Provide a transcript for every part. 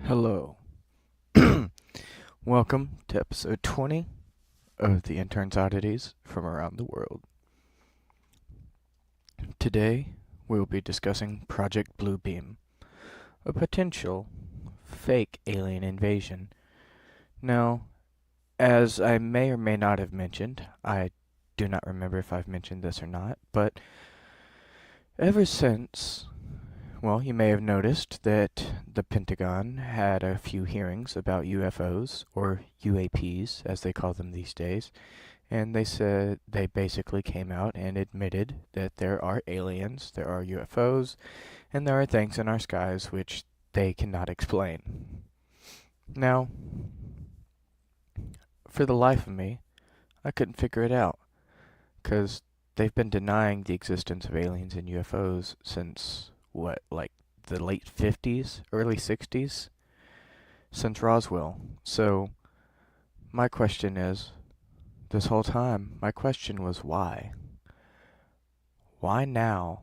Hello. Welcome to episode 20 of the Intern's Oddities from around the world. Today, we will be discussing Project Bluebeam, a potential fake alien invasion. Now, as I may or may not have mentioned, I do not remember if I've mentioned this or not, but ever since you may have noticed that the Pentagon had a few hearings about UFOs, or UAPs as they call them these days, and they said they basically came out and admitted that there are aliens, there are UFOs, and there are things in our skies which they cannot explain. Now, for the life of me, I couldn't figure it out, because they've been denying the existence of aliens and UFOs since like the late 50s, early 60s, since Roswell. So, my question is, this whole time, my question was why? Why now,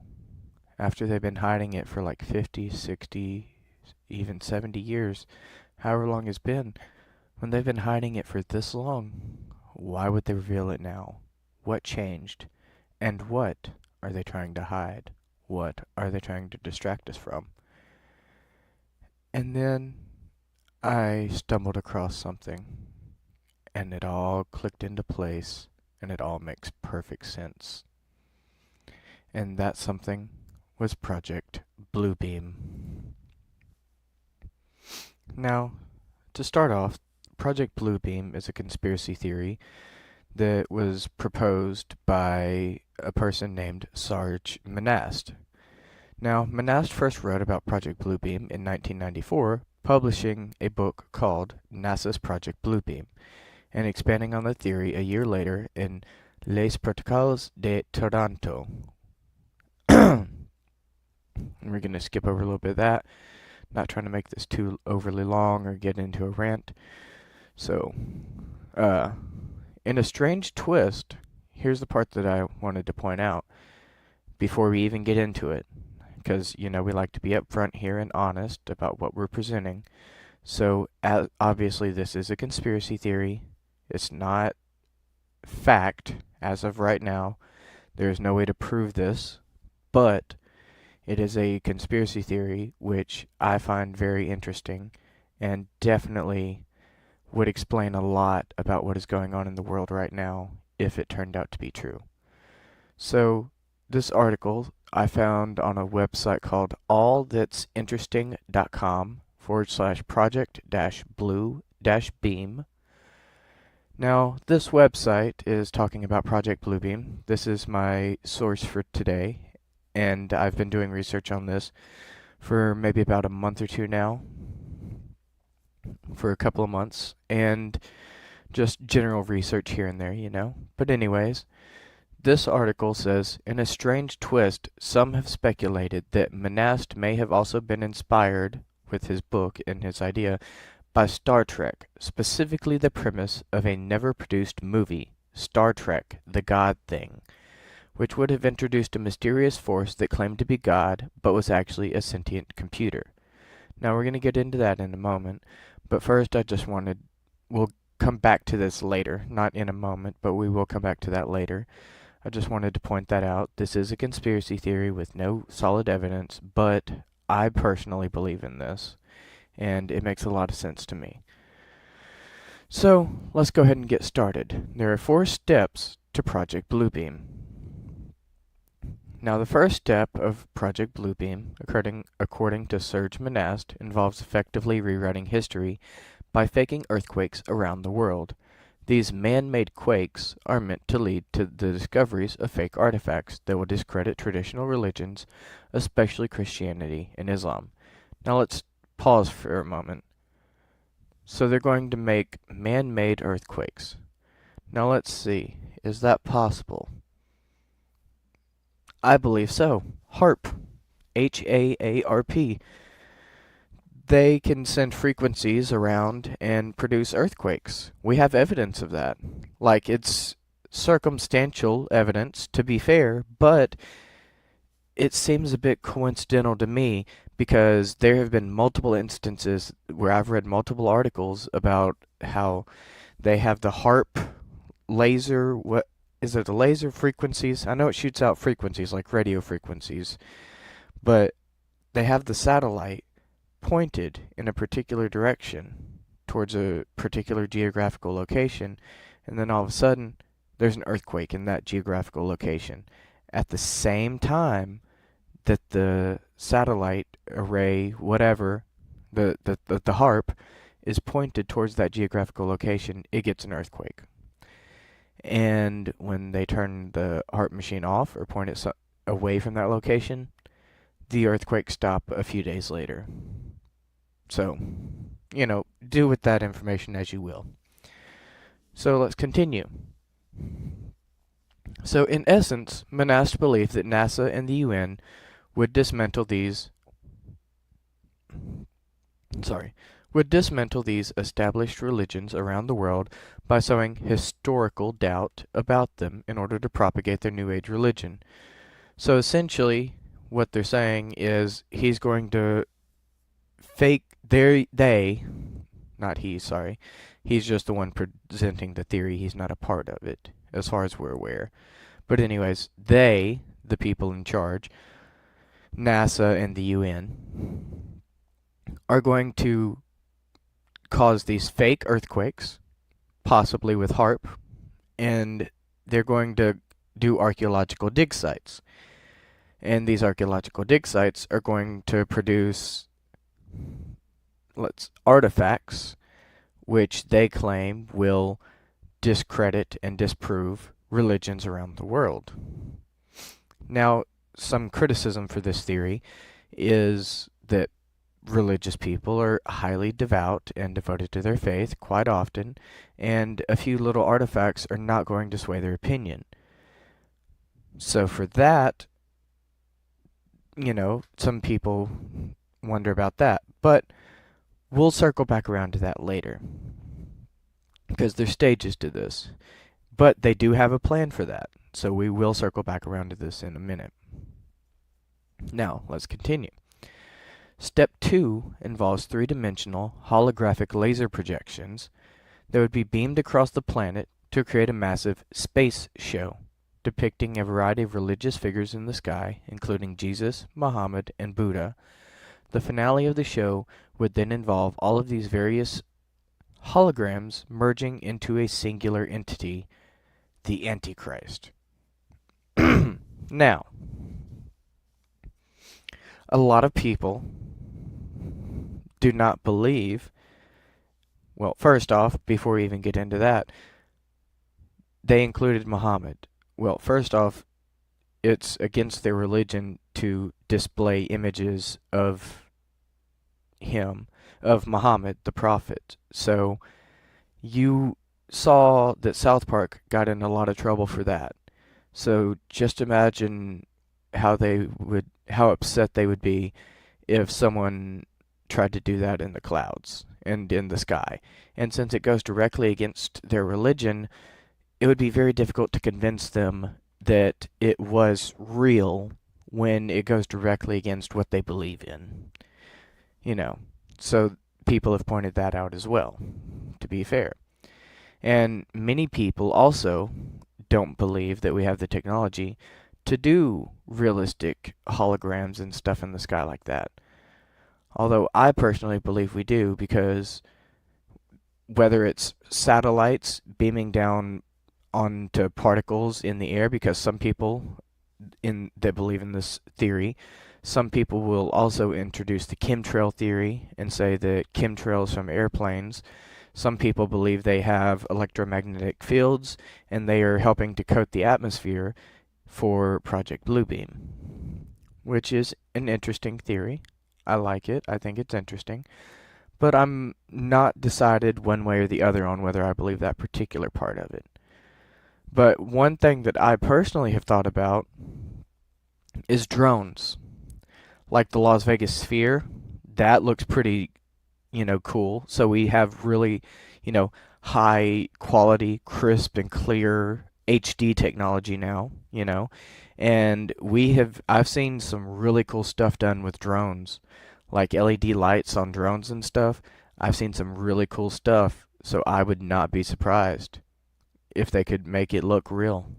after they've been hiding it for like 50, 60, even 70 years, however long it's been, when they've been hiding it for this long, why would they reveal it now? What changed? And what are they trying to hide? What are they trying to distract us from? And then I stumbled across something, and it all clicked into place, and it all makes perfect sense. And that something was Project Bluebeam. Now, to start off, Project Bluebeam is a conspiracy theory that was proposed by a person named Sarge Manast. Now, Manast first wrote about Project Bluebeam in 1994, publishing a book called NASA's Project Bluebeam, and expanding on the theory a year later in Les Protocoles de Toronto. We're going to skip over a little bit of that, not trying to make this too overly long or get into a rant. So, in a strange twist, here's the part that I wanted to point out before we even get into it. Because, we like to be upfront here and honest about what we're presenting. So, obviously, this is a conspiracy theory. It's not fact as of right now. There is no way to prove this. But it is a conspiracy theory which I find very interesting and definitely would explain a lot about what is going on in the world right now if it turned out to be true. So, this article I found on a website called allthat'sinteresting.com/project-blue-beam. Now, this website is talking about Project Bluebeam. This is my source for today, and I've been doing research on this for maybe about a month or two now, for a couple of months, and just general research here and there. But anyways, this article says, in a strange twist, some have speculated that Manast may have also been inspired with his book and his idea by Star Trek, specifically the premise of a never-produced movie, Star Trek: The God Thing, which would have introduced a mysterious force that claimed to be God, but was actually a sentient computer. Now, we're going to get into that in a moment, but first we'll come back to this later, not in a moment, but we will come back to that later. I just wanted to point that out. This is a conspiracy theory with no solid evidence, but I personally believe in this, and it makes a lot of sense to me. So, let's go ahead and get started. There are 4 steps to Project Bluebeam. Now, the first step of Project Bluebeam, according to Serge Manast, involves effectively rewriting history by faking earthquakes around the world. These man-made quakes are meant to lead to the discoveries of fake artifacts that will discredit traditional religions, especially Christianity and Islam. Now let's pause for a moment. So they're going to make man-made earthquakes. Now let's see, is that possible? I believe so. HAARP. HAARP. They can send frequencies around and produce earthquakes. We have evidence of that. Like, it's circumstantial evidence, to be fair, but it seems a bit coincidental to me because there have been multiple instances where I've read multiple articles about how they have the HARP laser. What is it? The laser frequencies? I know it shoots out frequencies like radio frequencies, but they have the satellite pointed in a particular direction towards a particular geographical location, and then all of a sudden there's an earthquake in that geographical location at the same time that the satellite array, whatever, the HARP, is pointed towards that geographical location, it gets an earthquake. And when they turn the HARP machine off or point it away from that location, the earthquake stopped a few days later. So, do with that information as you will. So let's continue. So in essence, monasts believe that NASA and the UN would dismantle these established religions around the world by sowing historical doubt about them in order to propagate their New Age religion. So essentially, what they're saying is he's going to fake not he, sorry. He's just the one presenting the theory. He's not a part of it, as far as we're aware. But anyways, they, the people in charge, NASA and the UN, are going to cause these fake earthquakes, possibly with HARP, and they're going to do archaeological dig sites. And these archaeological dig sites are going to produce artifacts which they claim will discredit and disprove religions around the world. Now, some criticism for this theory is that religious people are highly devout and devoted to their faith quite often, and a few little artifacts are not going to sway their opinion. So for that, some people wonder about that. But we'll circle back around to that later, because there's stages to this. But they do have a plan for that, so we will circle back around to this in a minute. Now, let's continue. Step 2 involves three-dimensional holographic laser projections that would be beamed across the planet to create a massive space show, depicting a variety of religious figures in the sky, including Jesus, Muhammad, and Buddha. The finale of the show would then involve all of these various holograms merging into a singular entity, the Antichrist. Now, a lot of people do not believe, well, first off, before we even get into that, they included Muhammad. Well, first off, it's against their religion to display images of him, of Muhammad, the prophet. So you saw that South Park got in a lot of trouble for that. So just imagine how upset they would be if someone tried to do that in the clouds and in the sky. And since it goes directly against their religion, it would be very difficult to convince them that it was real when it goes directly against what they believe in. So people have pointed that out as well, to be fair. And many people also don't believe that we have the technology to do realistic holograms and stuff in the sky like that. Although I personally believe we do, because whether it's satellites beaming down onto particles in the air, because some people that believe in this theory, some people will also introduce the chemtrail theory and say that chemtrails from airplanes. Some people believe they have electromagnetic fields and they are helping to coat the atmosphere for Project Bluebeam, which is an interesting theory. I like it. I think it's interesting. But I'm not decided one way or the other on whether I believe that particular part of it. But one thing that I personally have thought about is drones. Like the Las Vegas Sphere, that looks pretty, cool. So we have really, high quality, crisp and clear HD technology now, And I've seen some really cool stuff done with drones, like LED lights on drones and stuff. I've seen some really cool stuff, so I would not be surprised if they could make it look real.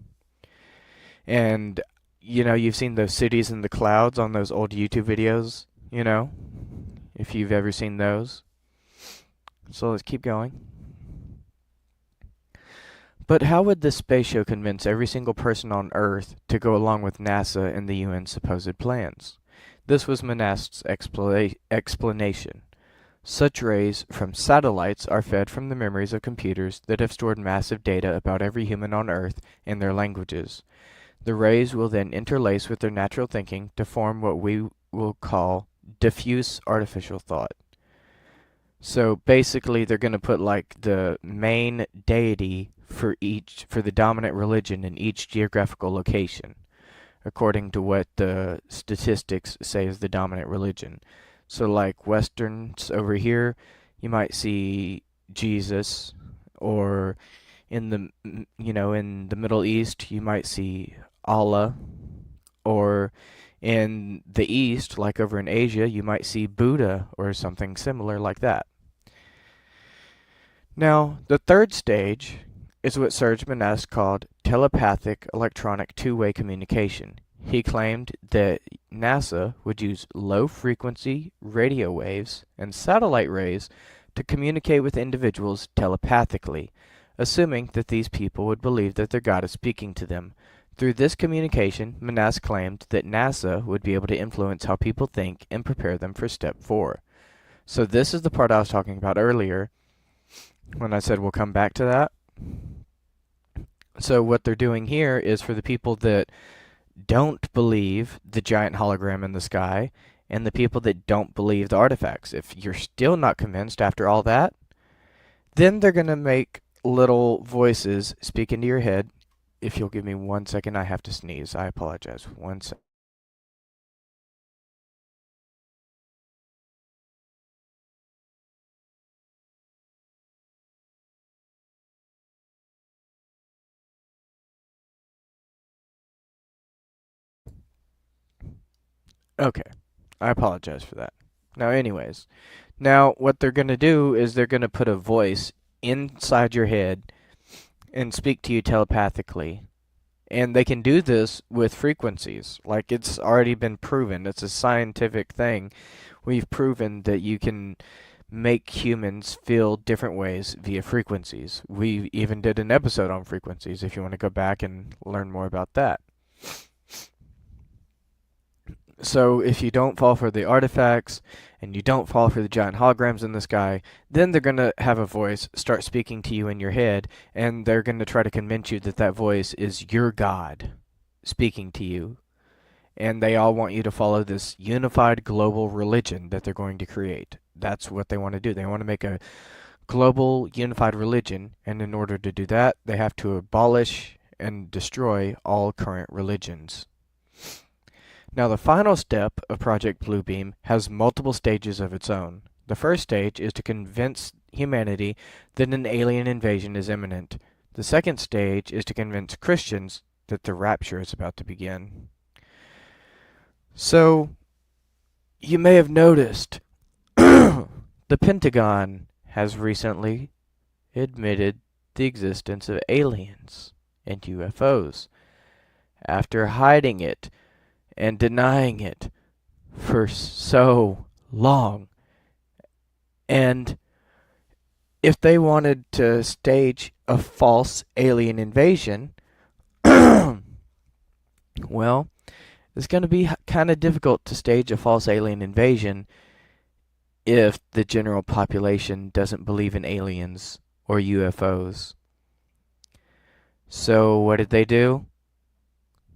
And, you've seen those cities in the clouds on those old YouTube videos, if you've ever seen those. So let's keep going. But how would this space show convince every single person on Earth to go along with NASA and the UN's supposed plans? This was Manast's explanation. Such rays from satellites are fed from the memories of computers that have stored massive data about every human on Earth in their languages. The rays will then interlace with their natural thinking to form what we will call diffuse artificial thought. So basically, they're going to put like the main deity for the dominant religion in each geographical location, according to what the statistics say is the dominant religion. So like Westerns over here, you might see Jesus, or in the Middle East, you might see Allah, or in the East, like over in Asia, you might see Buddha or something similar like that. Now, the third stage is what Serge Manast called telepathic electronic two-way communication. He claimed that NASA would use low-frequency radio waves and satellite rays to communicate with individuals telepathically, assuming that these people would believe that their God is speaking to them. Through this communication, Manast claimed that NASA would be able to influence how people think and prepare them for step 4. So this is the part I was talking about earlier when I said we'll come back to that. So what they're doing here is for the people that don't believe the giant hologram in the sky and the people that don't believe the artifacts. If you're still not convinced after all that, then they're going to make little voices speak into your head. If you'll give me 1 second, I have to sneeze. I apologize. 1 second. Okay. I apologize for that. Now, anyways. Now, what they're going to do is they're going to put a voice inside your head and speak to you telepathically. And they can do this with frequencies. Like, it's already been proven. It's a scientific thing. We've proven that you can make humans feel different ways via frequencies. We even did an episode on frequencies if you want to go back and learn more about that. So if you don't fall for the artifacts and you don't fall for the giant holograms in the sky, then they're going to have a voice start speaking to you in your head, and they're going to try to convince you that that voice is your God speaking to you. And they all want you to follow this unified global religion that they're going to create. That's what they want to do. They want to make a global unified religion, and in order to do that, they have to abolish and destroy all current religions. Now, the final step of Project Bluebeam has multiple stages of its own. The first stage is to convince humanity that an alien invasion is imminent. The second stage is to convince Christians that the rapture is about to begin. So, you may have noticed the Pentagon has recently admitted the existence of aliens and UFOs after hiding it and denying it for so long. And if they wanted to stage a false alien invasion, well, it's going to be kind of difficult to stage a false alien invasion if the general population doesn't believe in aliens or UFOs. So what did they do?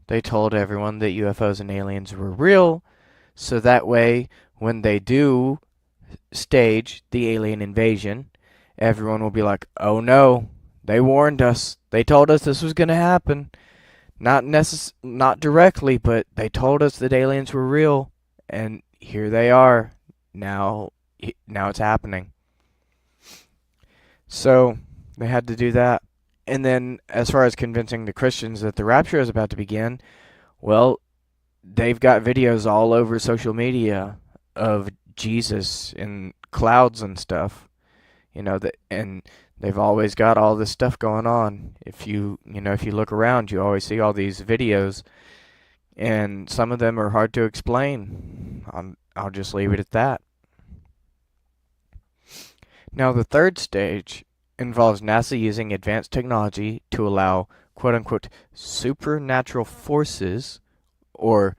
They told everyone that UFOs and aliens were real, so that way, when they do stage the alien invasion, everyone will be like, oh no, they warned us. They told us this was going to happen. Not directly, but they told us that aliens were real, and here they are. Now it's happening. So, they had to do that. And then, as far as convincing the Christians that the rapture is about to begin, Well, they've got videos all over social media of Jesus in clouds and stuff. And they've always got all this stuff going on. If you look around, you always see all these videos, and some of them are hard to explain. I'll just leave it at that. Now, the third stage involves NASA using advanced technology to allow quote unquote supernatural forces or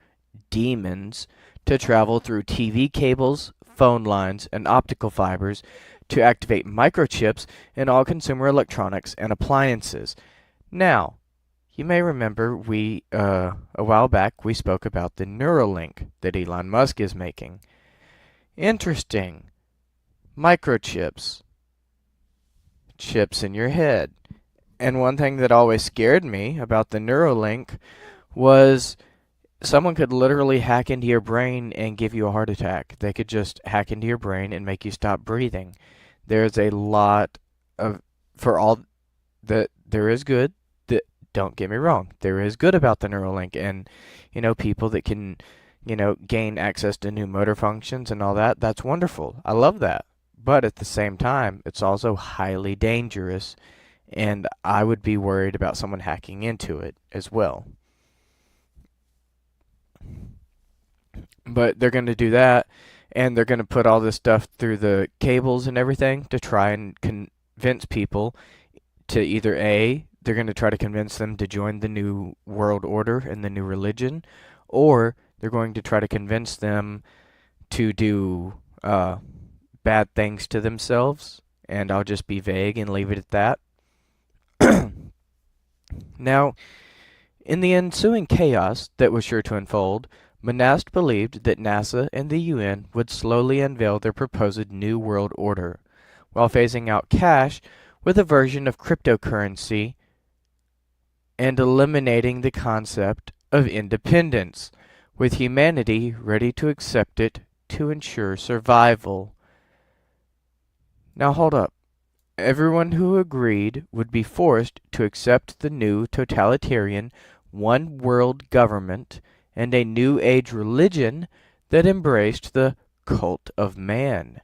demons to travel through TV cables, phone lines, and optical fibers to activate microchips in all consumer electronics and appliances. Now, you may remember a while back we spoke about the Neuralink that Elon Musk is making. Interesting. Microchips. Chips in your head. And one thing that always scared me about the Neuralink was someone could literally hack into your brain and give you a heart attack. They could just hack into your brain and make you stop breathing. There's a lot of, for all that there is good, that, don't get me wrong, there is good about the Neuralink, and, people that can, gain access to new motor functions and all that, that's wonderful. I love that. But at the same time, it's also highly dangerous, and I would be worried about someone hacking into it as well. But they're going to do that, and they're going to put all this stuff through the cables and everything to try and convince people to either A, they're going to try to convince them to join the new world order and the new religion, or they're going to try to convince them to do bad things to themselves, and I'll just be vague and leave it at that. Now, in the ensuing chaos that was sure to unfold, Monast believed that NASA and the UN would slowly unveil their proposed New World Order, while phasing out cash with a version of cryptocurrency and eliminating the concept of independence, with humanity ready to accept it to ensure survival. Now hold up. Everyone who agreed would be forced to accept the new totalitarian one world government and a new age religion that embraced the cult of man.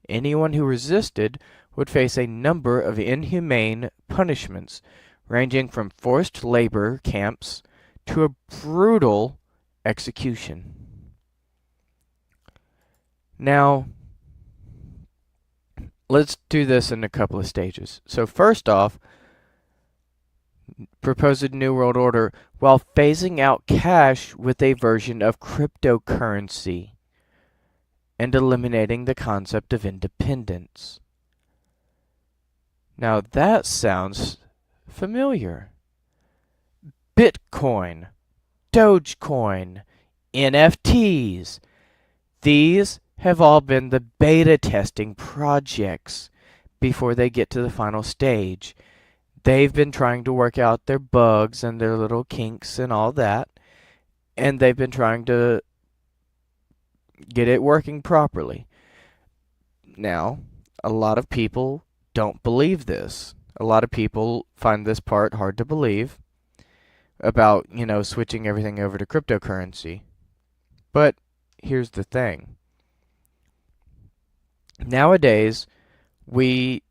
Anyone who resisted would face a number of inhumane punishments, ranging from forced labor camps to a brutal execution. Now, let's do this in a couple of stages. So first off, proposed New World Order while phasing out cash with a version of cryptocurrency and eliminating the concept of independence. Now that sounds familiar. Bitcoin, Dogecoin, NFTs. These have all been the beta testing projects before they get to the final stage. They've been trying to work out their bugs and their little kinks and all that, and they've been trying to get it working properly. Now, a lot of people don't believe this. A lot of people find this part hard to believe about, switching everything over to cryptocurrency. But here's the thing. Nowadays, we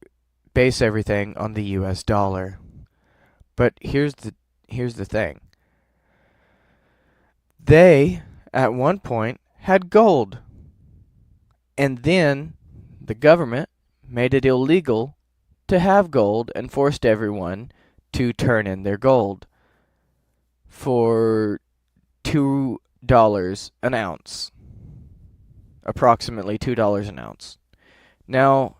base everything on the US dollar. But here's the thing. They, at one point, had gold. And then the government made it illegal to have gold and forced everyone to turn in their gold for $2 an ounce. Approximately $2 an ounce. Now,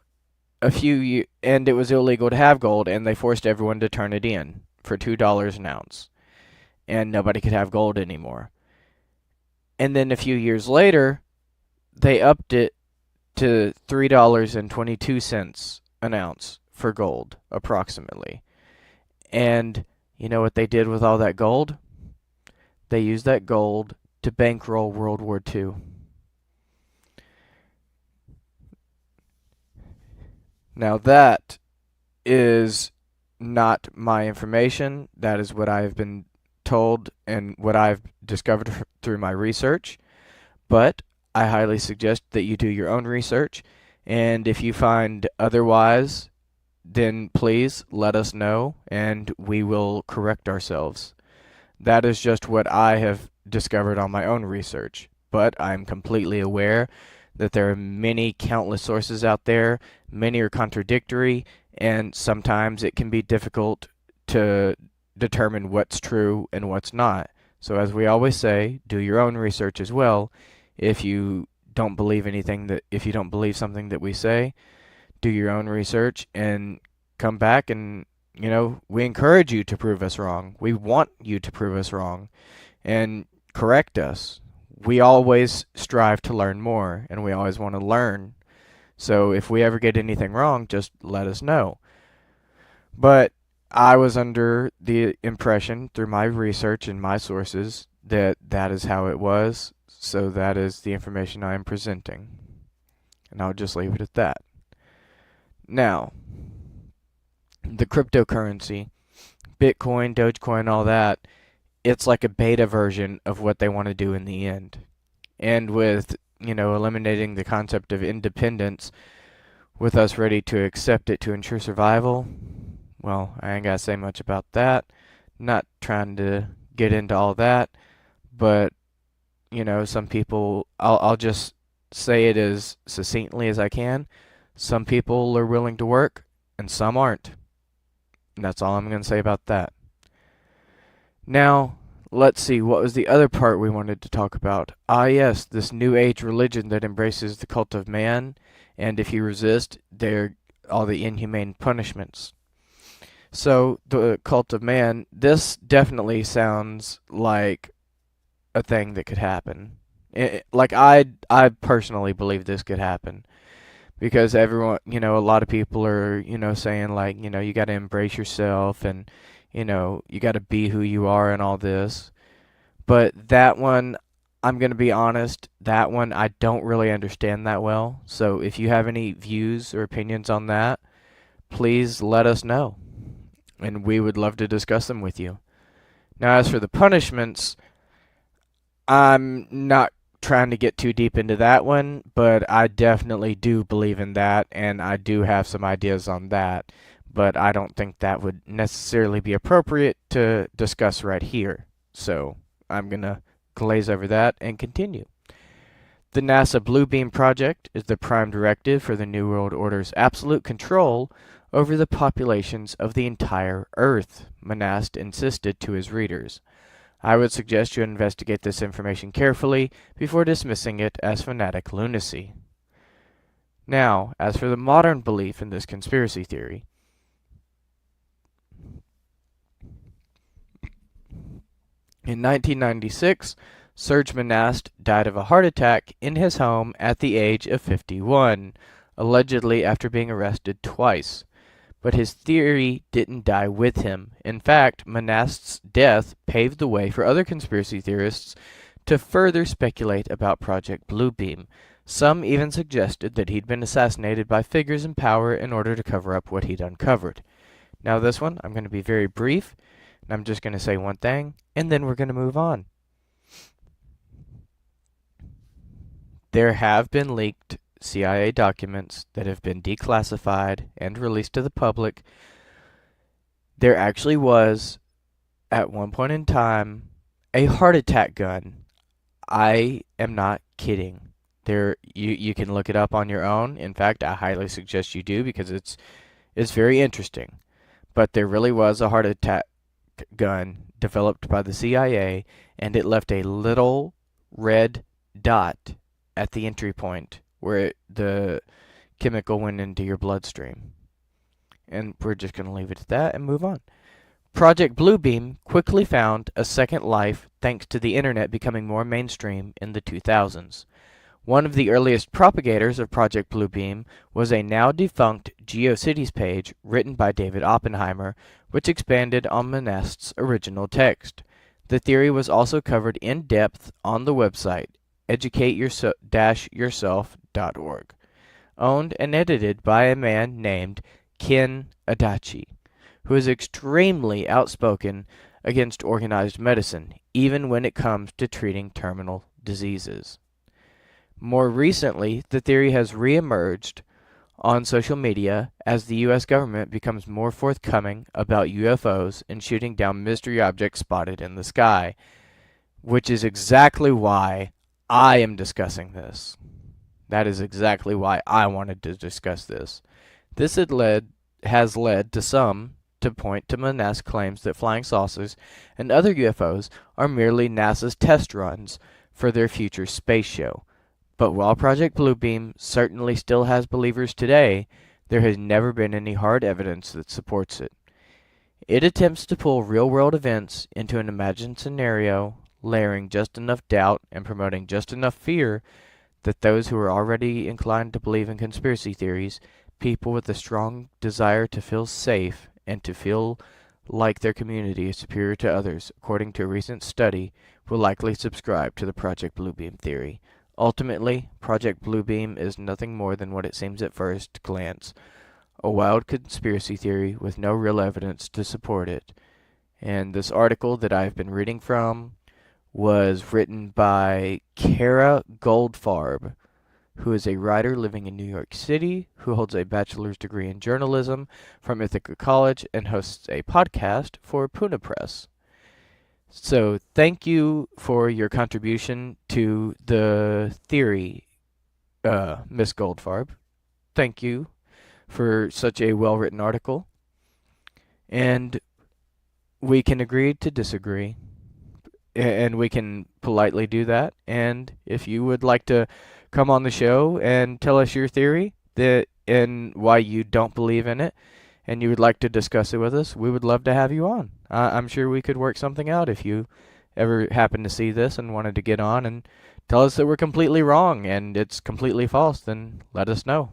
and it was illegal to have gold, and they forced everyone to turn it in for $2 an ounce. And nobody could have gold anymore. And then a few years later, they upped it to $3.22 an ounce for gold, approximately. And you know what they did with all that gold? They used that gold to bankroll World War II. Now that is not my information. That is what I have been told and what I've discovered through my research, but I highly suggest that you do your own research, and if you find otherwise, then please let us know and we will correct ourselves. That is just what I have discovered on my own research, but I'm completely aware that there are many countless sources out there, many are contradictory, and sometimes it can be difficult to determine what's true and what's not. So as we always say, do your own research as well. If you don't believe if you don't believe something that we say, do your own research and come back and, we encourage you to prove us wrong. We want you to prove us wrong and correct us. We always strive to learn more and we always want to learn. So if we ever get anything wrong, just let us know. But I was under the impression through my research and my sources that that is how it was. So that is the information I am presenting. And I'll just leave it at that. Now, the cryptocurrency, Bitcoin, Dogecoin, all that, it's like a beta version of what they want to do in the end. And with, eliminating the concept of independence, with us ready to accept it to ensure survival, well, I ain't got to say much about that. Not trying to get into all that, but, some people, I'll just say it as succinctly as I can. Some people are willing to work, and some aren't. And that's all I'm going to say about that. Now, let's see, what was the other part we wanted to talk about? Ah, yes, this new age religion that embraces the cult of man, and if you resist, they're all the inhumane punishments. So, the cult of man, this definitely sounds like a thing that could happen. I personally believe this could happen. Because everyone, a lot of people are, saying like, you got to embrace yourself and, you got to be who you are and all this. But that one, I'm going to be honest, that one I don't really understand that well. So if you have any views or opinions on that, please let us know. And we would love to discuss them with you. Now, as for the punishments, I'm not trying to get too deep into that one, but I definitely do believe in that, and I do have some ideas on that, but I don't think that would necessarily be appropriate to discuss right here. So I'm going to glaze over that and continue. The NASA Blue Beam Project is the prime directive for the New World Order's absolute control over the populations of the entire Earth, Monast insisted to his readers. I would suggest you investigate this information carefully before dismissing it as fanatic lunacy. Now, as for the modern belief in this conspiracy theory, in 1996, Serge Monast died of a heart attack in his home at the age of 51, allegedly after being arrested twice. But his theory didn't die with him. In fact, Monast's death paved the way for other conspiracy theorists to further speculate about Project Bluebeam. Some even suggested that he'd been assassinated by figures in power in order to cover up what he'd uncovered. Now this one, I'm going to be very brief, and I'm just going to say one thing, and then we're going to move on. There have been leaked CIA documents that have been declassified and released to the public. There actually was, at one point in time, a heart attack gun. I am not kidding. You can look it up on your own. In fact, I highly suggest you do because it's very interesting. But there really was a heart attack gun developed by the CIA, and it left a little red dot at the entry point where the chemical went into your bloodstream. And we're just going to leave it at that and move on. Project Bluebeam quickly found a second life thanks to the internet becoming more mainstream in the 2000s. One of the earliest propagators of Project Bluebeam was a now defunct GeoCities page written by David Oppenheimer, which expanded on Monast's original text. The theory was also covered in depth on the website educate-yourself.org, owned and edited by a man named Ken Adachi, who is extremely outspoken against organized medicine, even when it comes to treating terminal diseases. More recently, the theory has reemerged on social media as the U.S. government becomes more forthcoming about UFOs and shooting down mystery objects spotted in the sky, which is exactly why I am discussing this. That is exactly why I wanted to discuss this. This has led to some to point to Manass's claims that flying saucers and other UFOs are merely NASA's test runs for their future space show. But while Project Bluebeam certainly still has believers today, there has never been any hard evidence that supports it. It attempts to pull real-world events into an imagined scenario, layering just enough doubt and promoting just enough fear that those who are already inclined to believe in conspiracy theories, people with a strong desire to feel safe and to feel like their community is superior to others, according to a recent study, will likely subscribe to the Project Bluebeam theory. Ultimately, Project Bluebeam is nothing more than what it seems at first glance, a wild conspiracy theory with no real evidence to support it. And this article that I've been reading from was written by Kara Goldfarb, who is a writer living in New York City, who holds a bachelor's degree in journalism from Ithaca College and hosts a podcast for Puna Press. So thank you for your contribution to the theory, Miss Goldfarb. Thank you for such a well-written article. And we can agree to disagree. And we can politely do that. And if you would like to come on the show and tell us your theory and why you don't believe in it, and you would like to discuss it with us, we would love to have you on. I'm sure we could work something out if you ever happen to see this and wanted to get on and tell us that we're completely wrong and it's completely false, then let us know.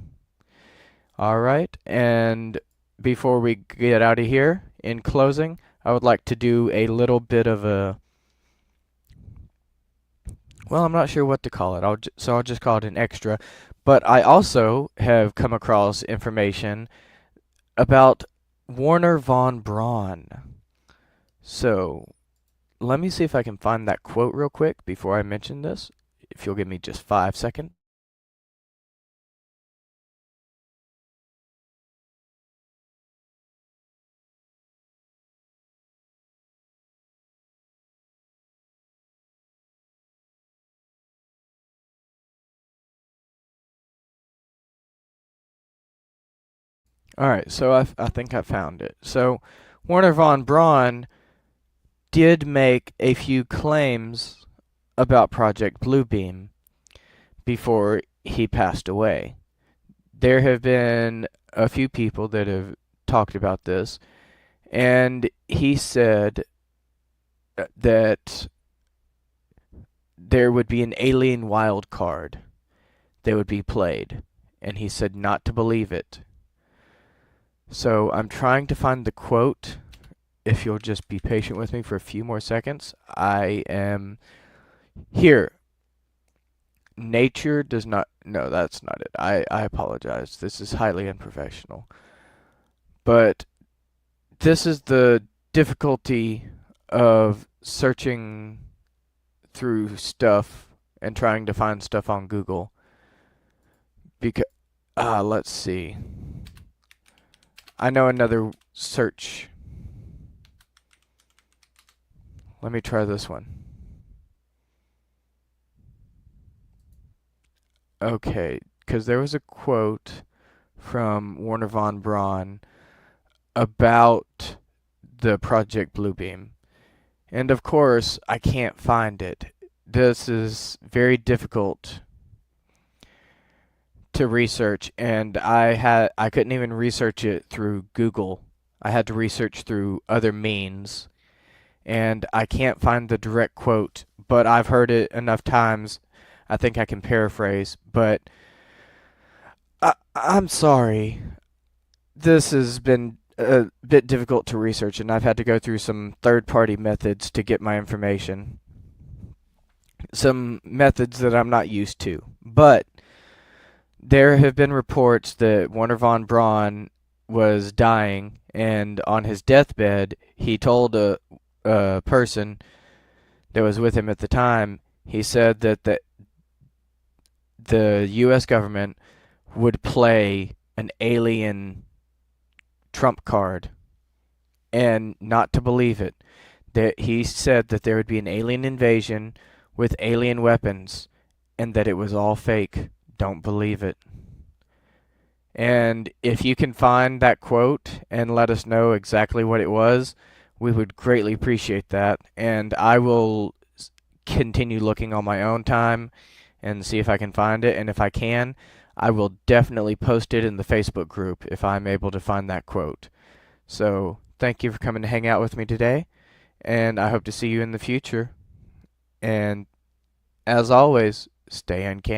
All right, and before we get out of here, in closing, I would like to do a little bit of a... Well, I'm not sure what to call it, so I'll just call it an extra. But I also have come across information about Werner von Braun. So, let me see if I can find that quote real quick before I mention this, if you'll give me just 5 seconds. Alright, so I think I found it. So, Werner von Braun did make a few claims about Project Bluebeam before he passed away. There have been a few people that have talked about this, and he said that there would be an alien wild card that would be played, and he said not to believe it. So I'm trying to find the quote. If you'll just be patient with me for a few more seconds. I am here. Nature does not... No, that's not it. I apologize. This is highly unprofessional. But this is the difficulty of searching through stuff and trying to find stuff on Google. Because... let's see. I know another search. Let me try this one. Okay, because there was a quote from Werner von Braun about the Project Bluebeam. And of course, I can't find it. This is very difficult to research, and I couldn't even research it through Google. I had to research through other means, and I can't find the direct quote, but I've heard it enough times, I think I can paraphrase, but I'm sorry. This has been a bit difficult to research, and I've had to go through some third-party methods to get my information. Some methods that I'm not used to, but there have been reports that Werner von Braun was dying, and on his deathbed, he told person that was with him at the time, he said that the U.S. government would play an alien trump card, and not to believe it. That he said that there would be an alien invasion with alien weapons, and that it was all fake. Don't believe it. And if you can find that quote and let us know exactly what it was, we would greatly appreciate that. And I will continue looking on my own time and see if I can find it. And if I can, I will definitely post it in the Facebook group if I'm able to find that quote. So thank you for coming to hang out with me today, and I hope to see you in the future. And as always, stay uncanny.